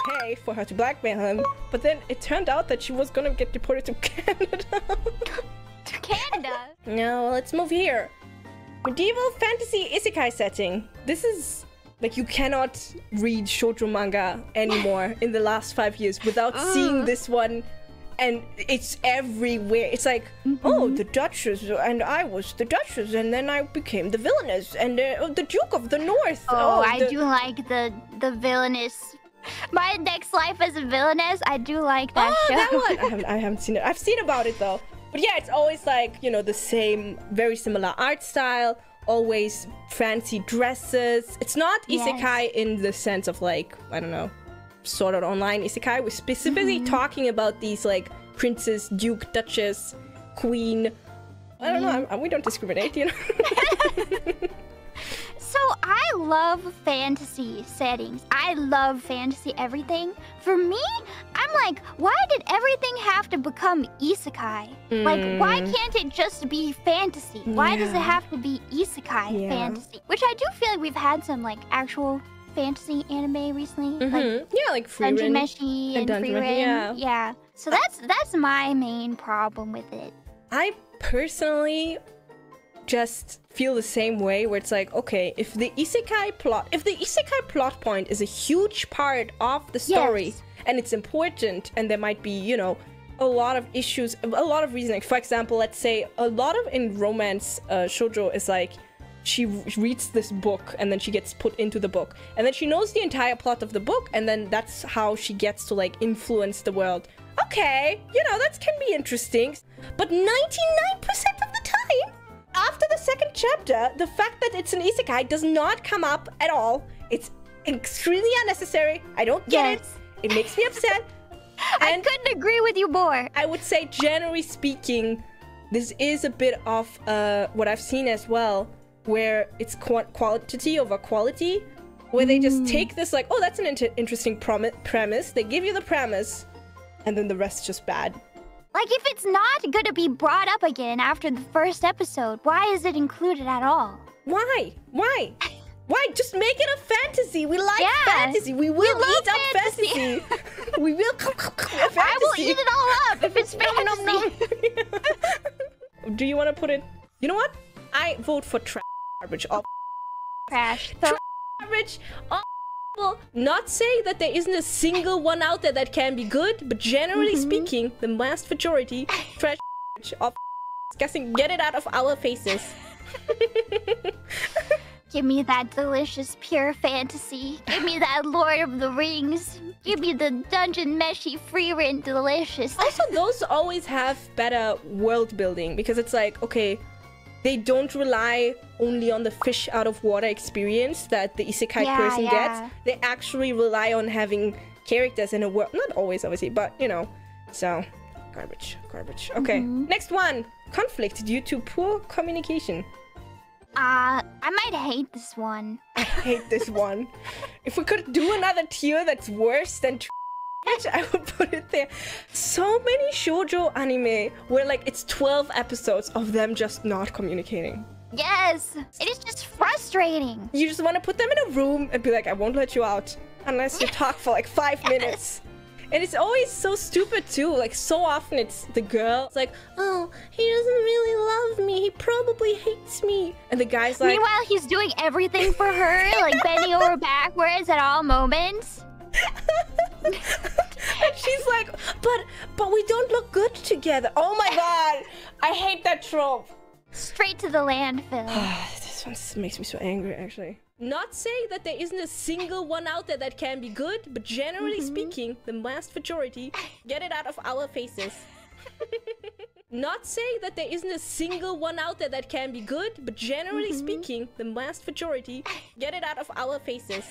pay for her to blackmail him, but then it turned out that she was gonna get deported to Canada. To Canada? No, let's move here. Medieval fantasy isekai setting. This is like you cannot read shoujo manga anymore in the last 5 years without seeing this one, and it's everywhere. It's like, oh, the Duchess, and I was the Duchess, and then I became the villainess, and the Duke of the North. Oh, I do like the villainous. My next life as a villainess. I do like that show. That one. I haven't seen it. I've seen about it though. But yeah, it's always like, you know, the same, very similar art style, always fancy dresses. It's not isekai in the sense of like, I don't know, Sword Art Online isekai. We're specifically talking about these like princess, duke, duchess, queen. I don't know, we don't discriminate, you know? So I love fantasy settings. I love fantasy everything. For me, I'm like, why did everything have to become isekai? Like, why can't it just be fantasy? Why does it have to be isekai fantasy? Which I do feel like we've had some like actual fantasy anime recently. Like Dungeon Meshi and Frieren. Yeah. So that's my main problem with it. I personally just feel the same way, where it's like, okay, if the isekai plot point is a huge part of the story and it's important, and there might be, you know, a lot of issues, a lot of reasoning. For example, let's say a lot of in romance shoujo is like, she reads this book and then she gets put into the book and then she knows the entire plot of the book, and then that's how she gets to like influence the world. Okay, you know, that can be interesting, but 99% of the time, after the second chapter, the fact that it's an isekai does not come up at all. It's extremely unnecessary. I don't get it. It makes me upset. I couldn't agree with you more. I would say, generally speaking, this is a bit of what I've seen as well, where it's quantity over quality, where they just take this like, oh, that's an interesting premise. They give you the premise, and then the rest is just bad. Like, if it's not gonna be brought up again after the first episode, why is it included at all? Why? Why? Why? Just make it a fantasy. We like fantasy. We will eat up fantasy. We will fantasy. I will eat it all up if it's fantasy. Do you want to put it? You know what? I vote for trash garbage. All Trash. Garbage. All will not say that there isn't a single one out there that can be good, but generally speaking, the vast majority, trash of disgusting. Get it out of our faces. Give me that delicious pure fantasy. Give me that Lord of the Rings. Give me the Dungeon Meshi Frieren delicious. Also, those always have better world building, because it's like, okay, they don't rely only on the fish out of water experience that the isekai person gets. They actually rely on having characters in a world. Not always, obviously, but, you know. So, garbage. Okay, next one. Conflict due to poor communication. I might hate this one. I hate this one. If we could do another tier that's worse than I would put it there. So many shoujo anime where like it's 12 episodes of them just not communicating. Yes, it is just frustrating. You just want to put them in a room and be like, I won't let you out unless you talk for like 5 minutes. And it's always so stupid too. Like, so often it's the girl. It's like, oh, he doesn't really love me. He probably hates me. And the guy's like... Meanwhile, he's doing everything for her, like bending over backwards at all moments. And she's like, but we don't look good together. Oh my god. I hate that trope. Straight to the landfill. This one makes me so angry, actually. Not saying that there isn't a single one out there that can be good, but generally speaking, the vast majority, get it out of our faces. Not saying that there isn't a single one out there that can be good, but generally speaking, the vast majority, get it out of our faces.